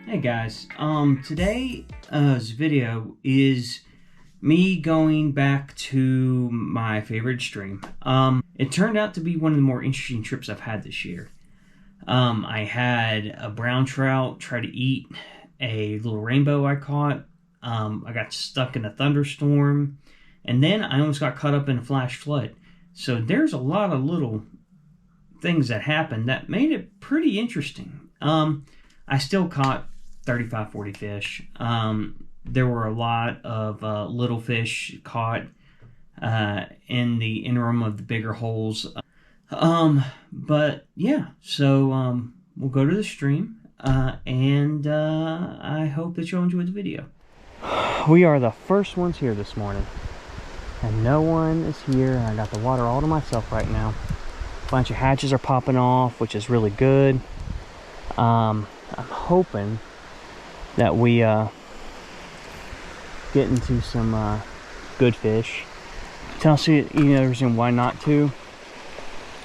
Hey guys, today's video is me going back to my favorite stream. It turned out to be one of the more interesting trips I've had this year. I had a brown trout try to eat a little rainbow I caught. I got stuck in a thunderstorm, and then I almost got caught up in a flash flood. So there's a lot of little things that happened that made it pretty interesting. I still caught 35, 40 fish. There were a lot of little fish caught in the interim of the bigger holes. But yeah, so we'll go to the stream, and I hope that you'll enjoy the video. We are the first ones here this morning, and no one is here, and I got the water all to myself right now. A bunch of hatches are popping off, which is really good. I'm hoping that we get into some good fish. Tell us any reason why not to.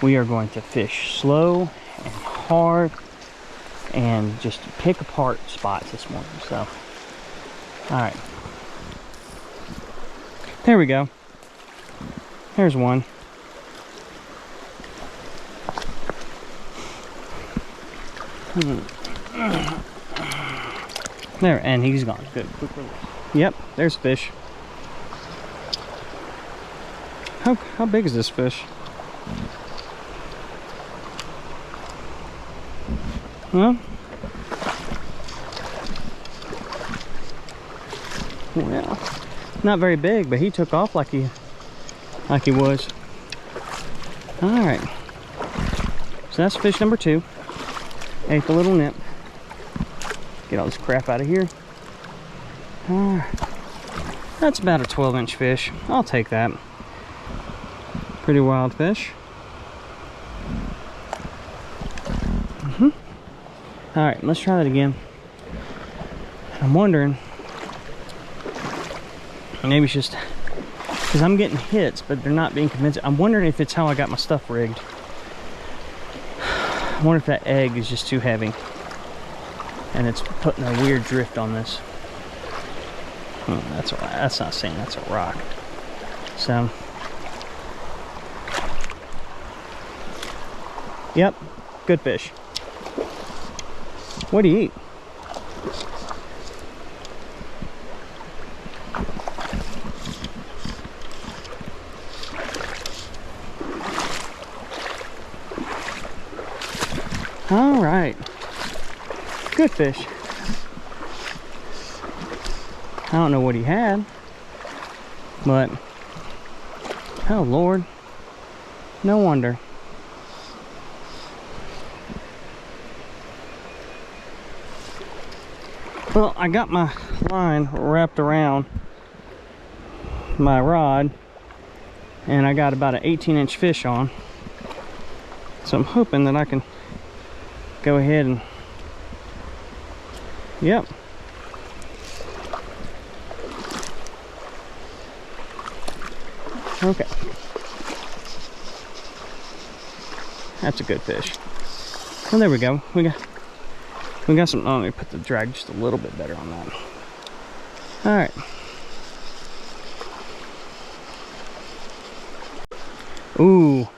We are going to fish slow and hard and just pick apart spots this morning. So, all right, there we go. There's one. There, and he's gone. Good, quick release. Yep, there's a fish. How big is this fish? Well, not very big, but he took off like he was. All right, so that's fish number 2. Ate the little nip. Get all this crap out of here. That's about a 12-inch fish. I'll take that. Pretty wild fish. All right, let's try that again. I'm wondering, maybe it's just because I'm getting hits, but they're not being convincing. I'm wondering if it's how I got my stuff rigged. I wonder if that egg is just too heavy and it's putting a weird drift on this. That's not saying that's a rock. So, yep, good fish. What do you eat? All right, good fish. I don't know what he had, but oh Lord, no wonder. Well, I got my line wrapped around my rod, and I got about an 18-inch fish on, so I'm hoping that I can go ahead and, yep. Okay. That's a good fish. Well, there we go. We got some, let me put the drag just a little bit better on that. All right. Ooh,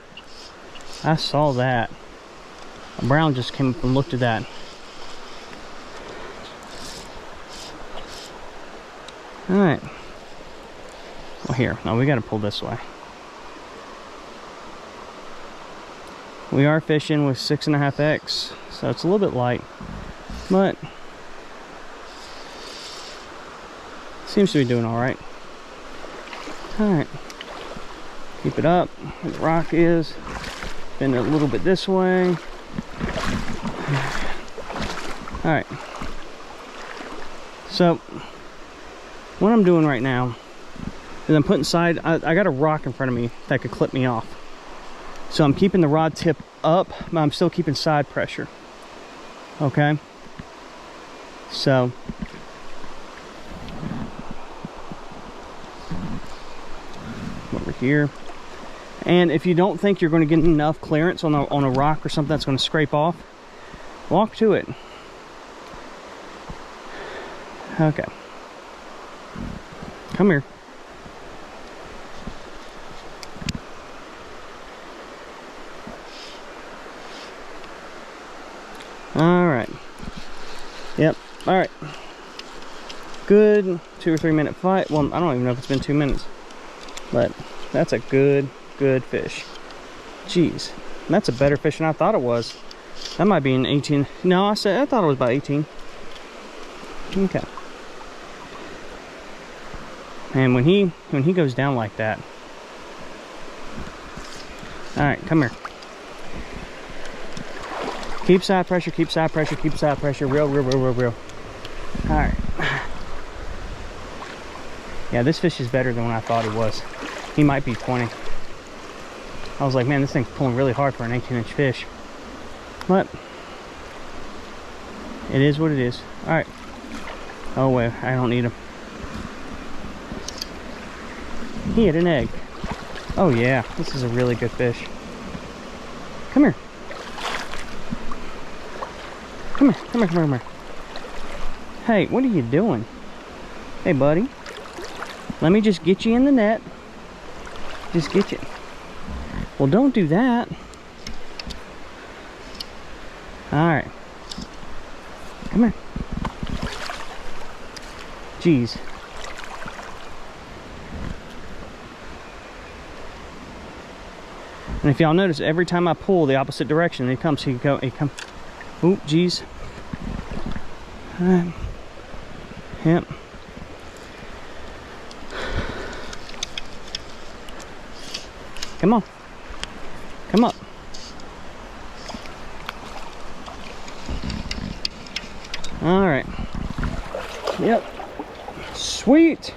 I saw that. A brown just came up and looked at that. All right. Well, here, no, we got to pull this way. We are fishing with 6.5X, so it's a little bit light, but seems to be doing all right. All right, keep it up where the rock is. Bend it a little bit this way. All right, so what I'm doing right now is I'm putting side, I got a rock in front of me that could clip me off. So I'm keeping the rod tip up, but I'm still keeping side pressure. Okay? So over here. And if you don't think you're going to get enough clearance on a rock or something that's going to scrape off, walk to it. Okay. Come here. Alright. Yep. Alright. Good 2 or 3 minute fight. Well, I don't even know if it's been 2 minutes. But that's a good fish. Jeez. That's a better fish than I thought it was. That might be an 18. No, I thought it was about 18. Okay. And when he goes down like that. Alright, come here. Keep side pressure, keep side pressure, keep side pressure. Real. Alright. Yeah, this fish is better than what I thought it was. He might be 20. I was like, man, this thing's pulling really hard for an 18-inch fish. But it is what it is. Alright. Oh, wait, I don't need him. He had an egg. Oh, yeah, this is a really good fish. Come here. Come here. Hey, what are you doing? Hey, buddy. Let me just get you in the net. Just get you. Well, don't do that. Alright. Come here. Jeez. And if y'all notice, every time I pull the opposite direction, he comes. He comes. Oh, jeez. Yep. Come on. Come up. All right. Yep. Sweet.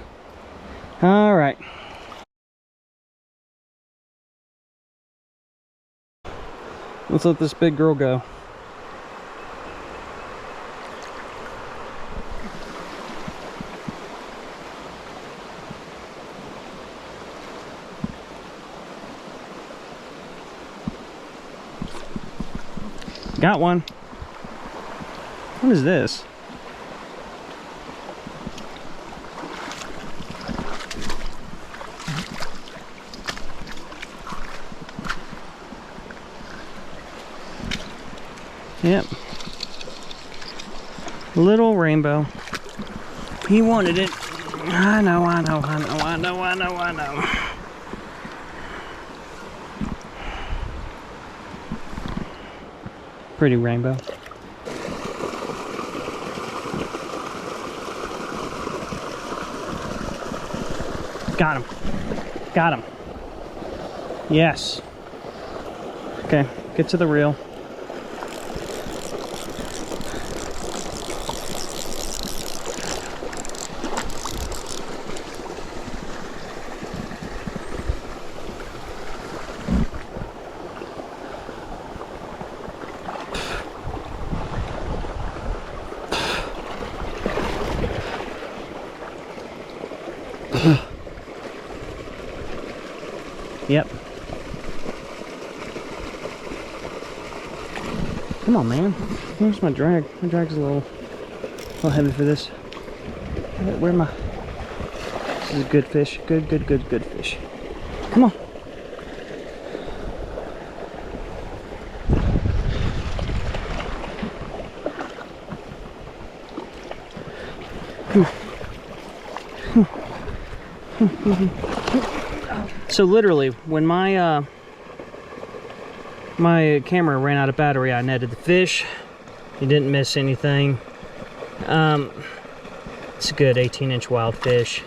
All right. Let's let this big girl go. Got one. What is this? Yep. Little rainbow. He wanted it. I know. Pretty rainbow. Got him. Got him. Yes. Okay, get to the reel. Yep. Come on, man. Where's my drag? My drag's a little heavy for this. Where am I? This is a good fish. Good fish. Come on. So literally, when my my camera ran out of battery, I netted the fish. You didn't miss anything. It's a good 18-inch wild fish.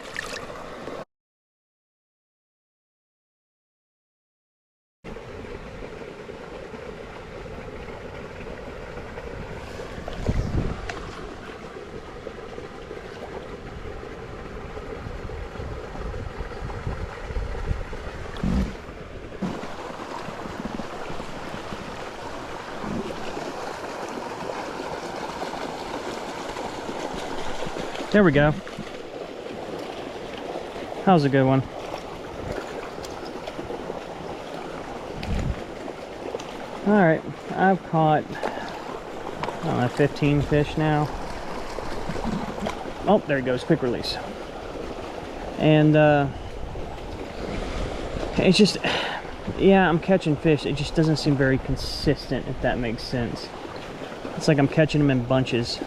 There we go. That was a good one. All right, I've caught, I don't know, 15 fish now. Oh, there he goes, quick release. And it's just, yeah, I'm catching fish. It just doesn't seem very consistent, if that makes sense. It's like I'm catching them in bunches.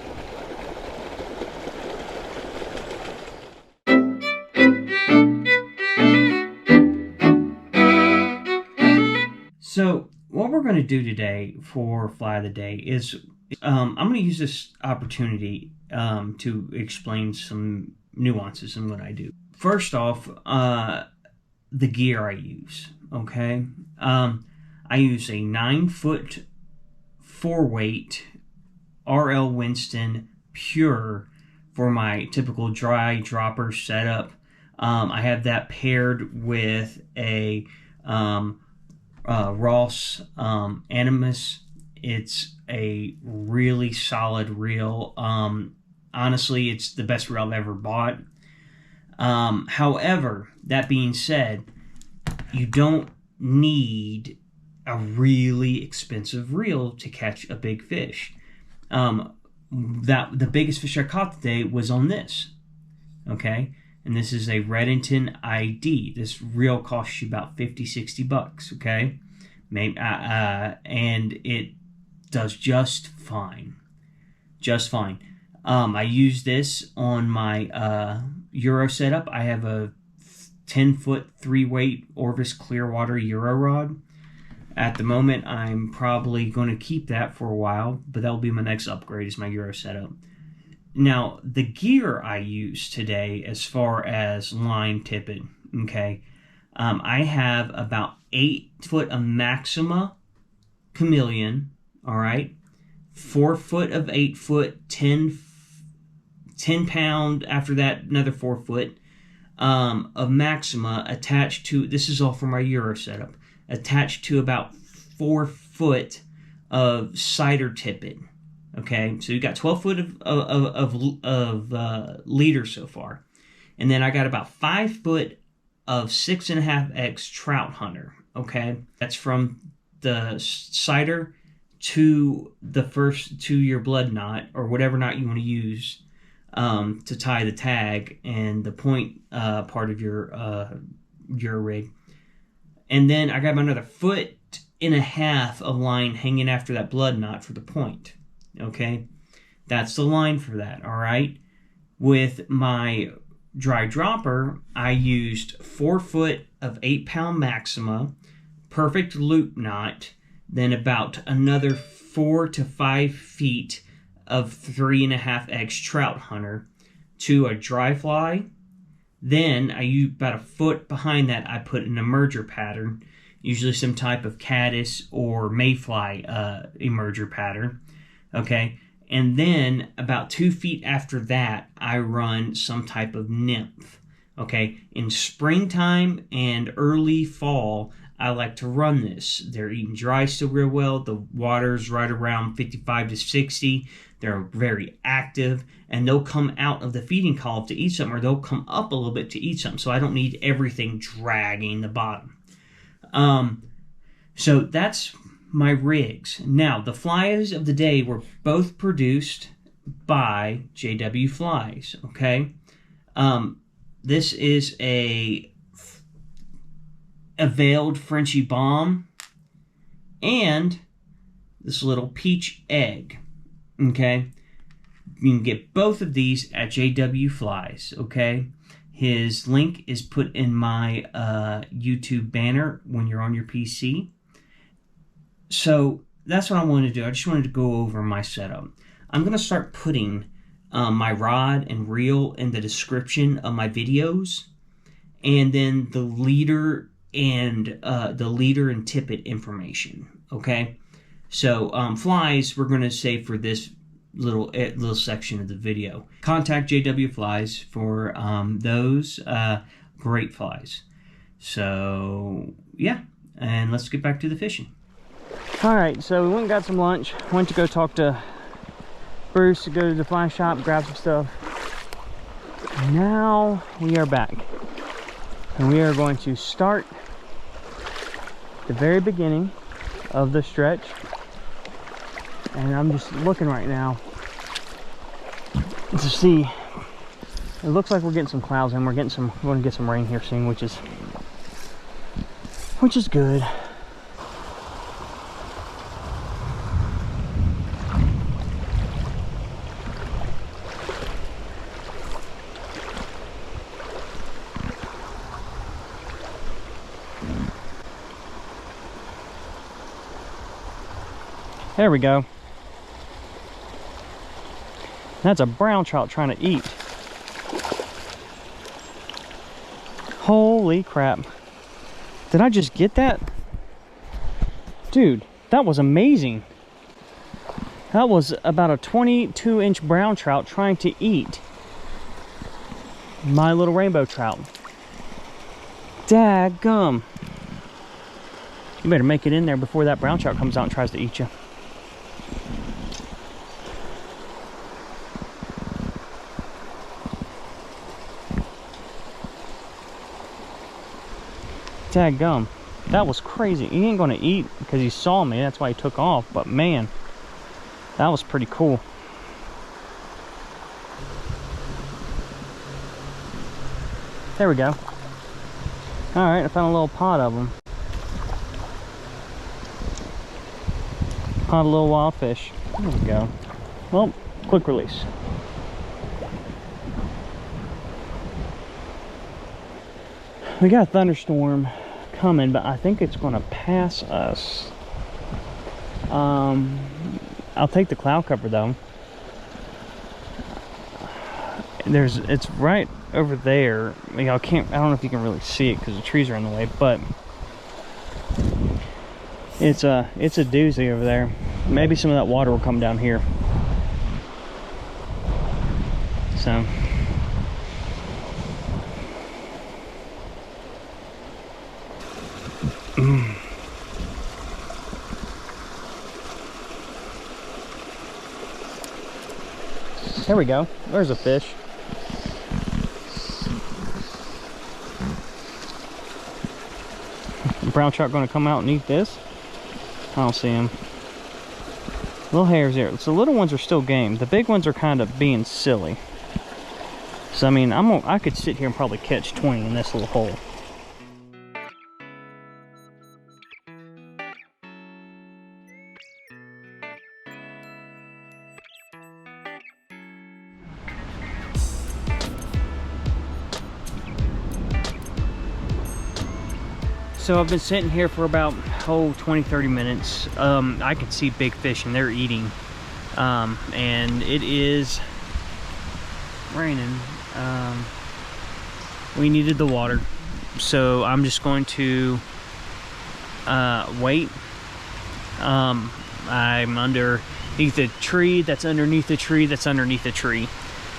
So what we're going to do today for Fly of the Day is I'm going to use this opportunity to explain some nuances in what I do. First off, the gear I use, okay? I use a 9-foot 4-weight RL Winston Pure for my typical dry dropper setup. I have that paired with a Ross Animas. It's a really solid reel. Honestly, it's the best reel I've ever bought. However, that being said, you don't need a really expensive reel to catch a big fish. The biggest fish I caught today was on this. Okay, and this is a Redington ID. This reel costs you about $50-$60. Okay, maybe, and it does just fine. Just fine. I use this on my Euro setup. I have a 10-foot 3-weight Orvis Clearwater Euro rod. At the moment, I'm probably going to keep that for a while, but that'll be my next upgrade, is my Euro setup. Now, the gear I use today as far as line tippet, okay, I have about 8 foot of Maxima Chameleon, all right, 4 foot of 8 foot, 10 pound, after that, another 4 foot of Maxima attached to, this is all from our Euro setup, attached to about 4 foot of cider tippet. Okay, so you got 12 foot of leader so far, and then I got about 5 foot of 6.5X Trout Hunter. Okay, that's from the cider to your blood knot, or whatever knot you want to use to tie the tag and the point part of your rig. And then I got another 1.5 foot of line hanging after that blood knot for the point. Okay, that's the line for that. All right, with my dry dropper, I used 4 foot of 8-pound Maxima, perfect loop knot, then about another 4 to 5 feet of 3.5X Trout Hunter to a dry fly. Then I use about a foot behind that. I put an emerger pattern, usually some type of caddis or mayfly emerger pattern. Okay, and then about 2 feet after that, I run some type of nymph. Okay, in springtime and early fall, I like to run this. They're eating dry still real well. The water's right around 55 to 60. They're very active, and they'll come out of the feeding column to eat something, or they'll come up a little bit to eat something. So I don't need everything dragging the bottom. So that's my rigs. Now, the flies of the day were both produced by JW Flies, okay? This is a veiled Frenchy bomb and this little peach egg, okay? You can get both of these at JW Flies, okay? His link is put in my YouTube banner when you're on your PC. So that's what I wanted to do. I just wanted to go over my setup. I'm going to start putting my rod and reel in the description of my videos, and then the leader and tippet information. Okay, so flies we're going to say for this little section of the video. Contact JW Flies for those great flies. So yeah, and let's get back to the fishing. Alright, so we went and got some lunch. Went to go talk to Bruce to go to the fly shop, grab some stuff. Now we are back. And we are going to start the very beginning of the stretch. And I'm just looking right now to see It looks like we're getting some clouds and we're going to get some rain here soon, which is good. There we go. That's a brown trout trying to eat. Holy crap. Did I just get that? Dude, that was amazing. That was about a 22-inch brown trout trying to eat my little rainbow trout. Daggum. You better make it in there before that brown trout comes out and tries to eat you. Daggum. That was crazy. He ain't gonna eat because he saw me. That's why he took off. But man, that was pretty cool. There we go. Alright, I found a little pod of them. Pod of little wild fish. There we go. Well, quick release. We got a thunderstorm coming, but I think it's going to pass us. I'll take the cloud cover though. It's right over there. I don't know if you can really see it because the trees are in the way, but it's a doozy over there. Maybe some of that water will come down here. So there we go. There's a fish. The brown trout going to come out and eat this? I don't see him. Little hairs here. So the little ones are still game. The big ones are kind of being silly. So I mean, I could sit here and probably catch 20 in this little hole. So I've been sitting here for about 20-30 minutes. I can see big fish and they're eating, and it is raining. We needed the water, so I'm just going to wait. I'm underneath a tree that's underneath the tree that's underneath the tree,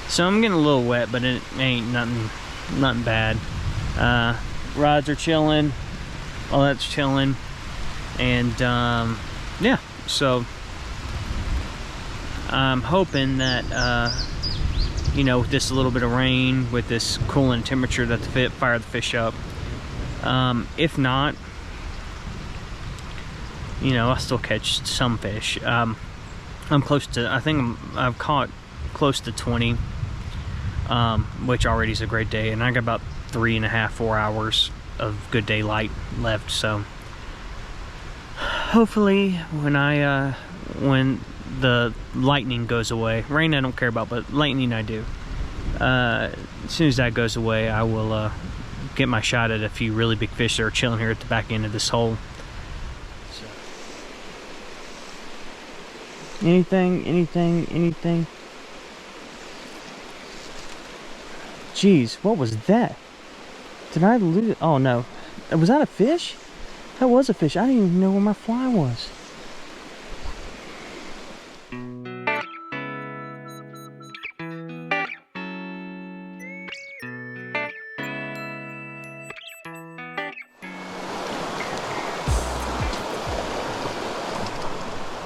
so I'm getting a little wet, but it ain't nothing bad. Rods are chilling. All that's chilling, and yeah, so I'm hoping that you know, with this little bit of rain, with this cooling temperature, that the fire the fish up. If not, you know, I'll still catch some fish. I'm close to, I think I've caught close to 20, which already is a great day, and I got about 3.5-4 hours of good daylight left. So hopefully when the lightning goes away, rain I don't care about, but lightning I do, as soon as that goes away, I will get my shot at a few really big fish that are chilling here at the back end of this hole. So, anything. Jeez, what was that? Did I lose it? Oh no. Was that a fish? That was a fish. I didn't even know where my fly was.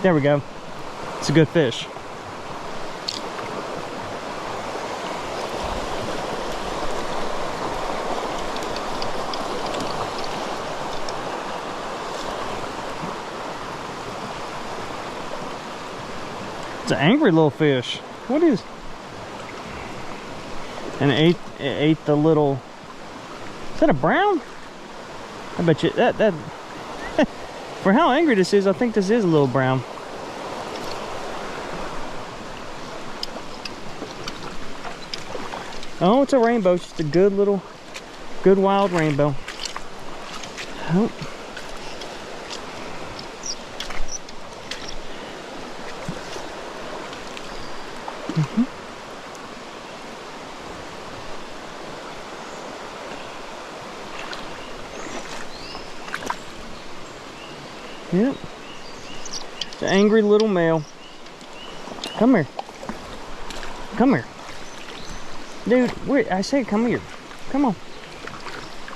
There we go. It's a good fish. It's an angry little fish. What is? And it ate the little... Is that a brown? I bet you that for how angry this is, I think this is a little brown. Oh, it's a rainbow. It's just a good wild rainbow. Oh. Yep. It's an angry little male. Come here. Come here. Dude, wait, I said come here. Come on.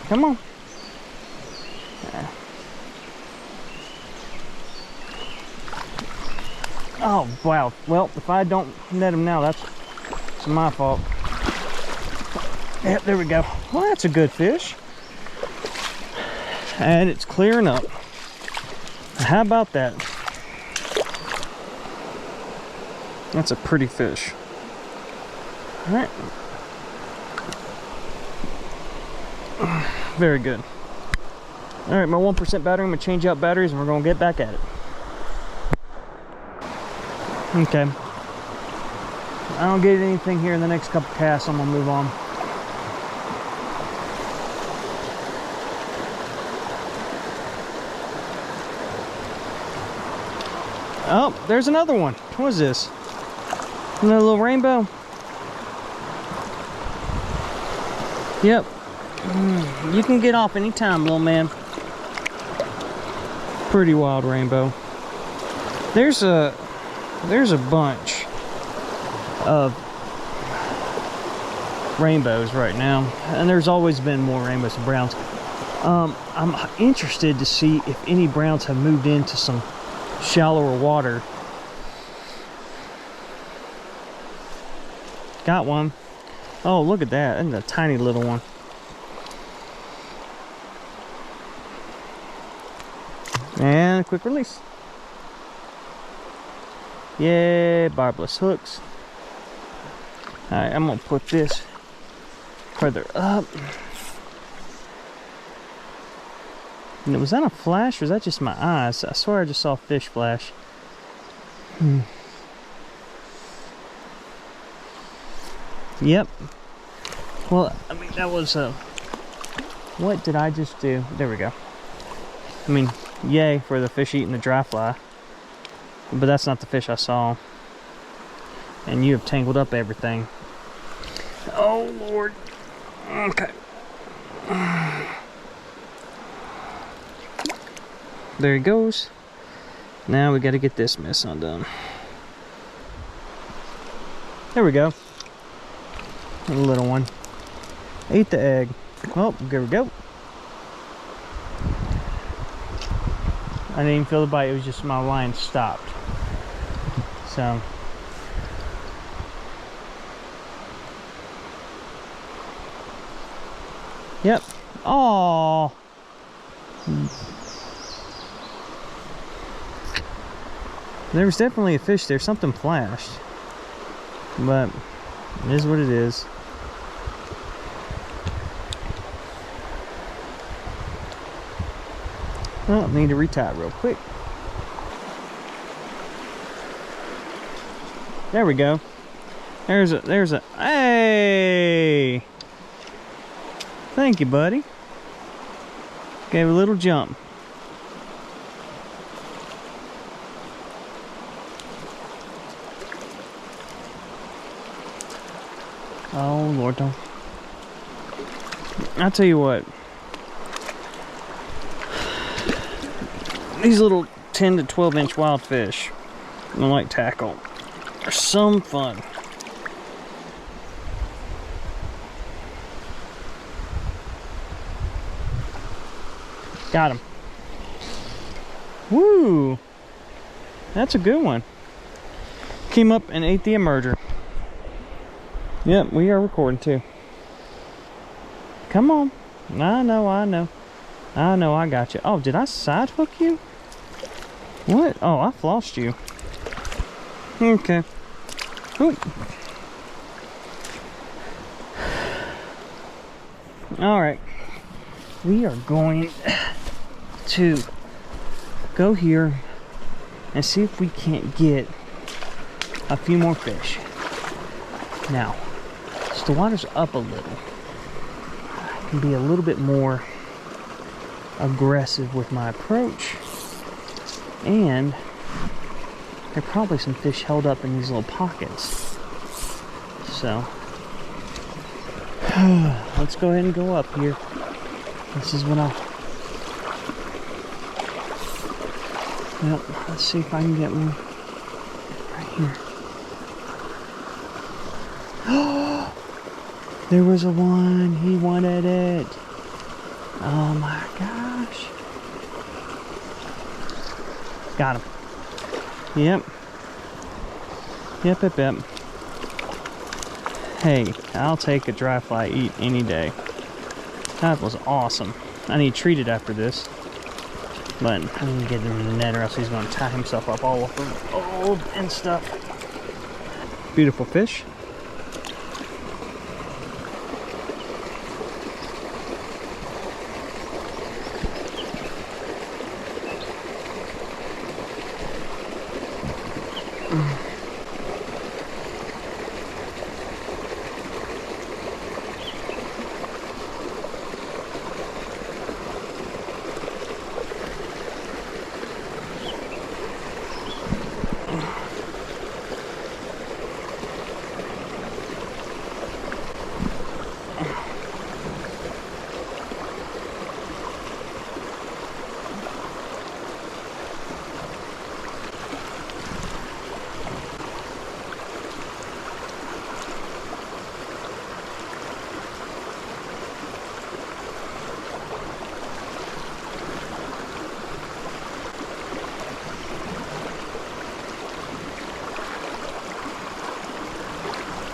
Come on. Oh, wow. Well, if I don't net him now, that's my fault. Yep, there we go. Well, that's a good fish. And it's clearing up. How about that? That's a pretty fish. All right. Very good. All right, my 1% battery. I'm gonna change out batteries and we're gonna get back at it. Okay. I don't get anything here in the next couple casts. I'm gonna move on. Oh, there's another one. What is this? Another little rainbow? Yep. You can get off anytime, little man. Pretty wild rainbow. There's a bunch of rainbows right now, and there's always been more rainbows and browns. I'm interested to see if any browns have moved into some shallower water. Got one. Oh, look at that. And a tiny little one. And quick release. Yeah, barbless hooks. Alright, I'm gonna put this further up. And was that a flash or was that just my eyes? I swear I just saw a fish flash. Yep. Well, I mean, that was what did I just do? There we go. I mean, yay for the fish eating the dry fly. But that's not the fish I saw. And you have tangled up everything. Oh, Lord. Okay. There he goes. Now we got to get this mess undone. There we go. A little one. Ate the egg. Oh, there we go. I didn't even feel the bite. It was just my line stopped. So. Yep. Oh. There was definitely a fish there. Something flashed. But it is what it is. Well, need to retie it real quick. There we go. There's a, hey! Thank you, buddy. Gave a little jump. Oh, Lord, don't. I'll tell you what. These little 10 to 12 inch wild fish, like tackle, are some fun. Got him. Woo! That's a good one. Came up and ate the emerger. Yep, we are recording too. Come on. I know. I got you. Oh, did I side hook you? What? Oh, I flossed you. Okay. Ooh. All right, we are going to go here and see if we can't get a few more fish. Now, as the water's up a little, I can be a little bit more aggressive with my approach, and there are probably some fish held up in these little pockets. So let's go ahead and go up here. This is what let's see if I can get one right here. Oh, there was a one. He wanted it. Oh my gosh. Got him. Yep. Yep. Hey, I'll take a dry fly eat any day. That was awesome. I need to treat it after this. But I need to get him in the net or else he's going to tie himself up all over old and stuff. Beautiful fish.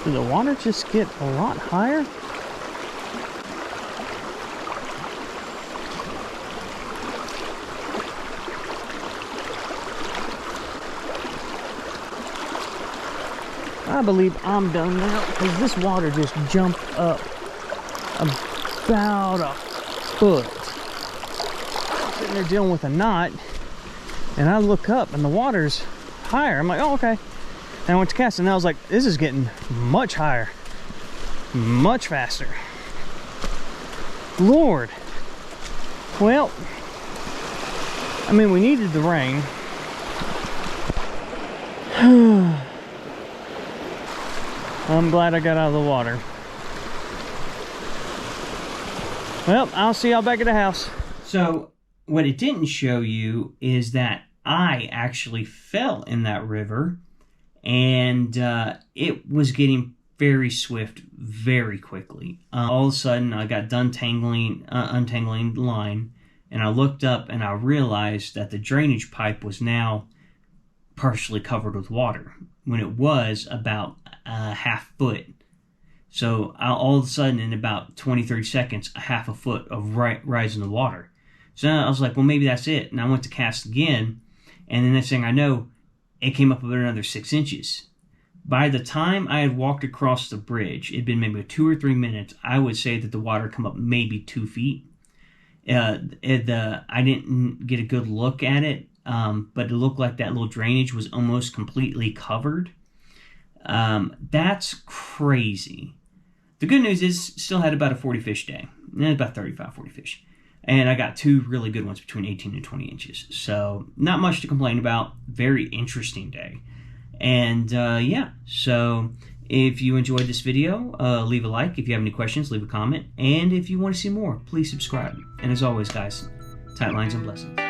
Did the water just get a lot higher? I believe I'm done now because this water just jumped up about a foot. I'm sitting there dealing with a knot and I look up and the water's higher. I'm like, oh, okay. And I went to cast and I was like, this is getting much higher, much faster. Lord. Well, I mean, we needed the rain. I'm glad I got out of the water. Well, I'll see y'all back at the house. So, what it didn't show you is that I actually fell in that river. And it was getting very swift very quickly. All of a sudden, I got done untangling the line, and I looked up and I realized that the drainage pipe was now partially covered with water when it was about a half foot. So all of a sudden, in about 20-30 seconds, a half a foot of rise in the water. So I was like, well, maybe that's it. And I went to cast again, and the next thing I know, it came up about another 6 inches. By the time I had walked across the bridge, it'd been maybe 2 or 3 minutes. I would say that the water come up maybe 2 feet. I didn't get a good look at it, but it looked like that little drainage was almost completely covered. That's crazy. The good news is, still had about a 40 fish day. About 35, 40 fish. And I got 2 really good ones between 18 and 20 inches. So, not much to complain about. Very interesting day. And, yeah. So, if you enjoyed this video, leave a like. If you have any questions, leave a comment. And if you want to see more, please subscribe. And as always, guys, tight lines and blessings.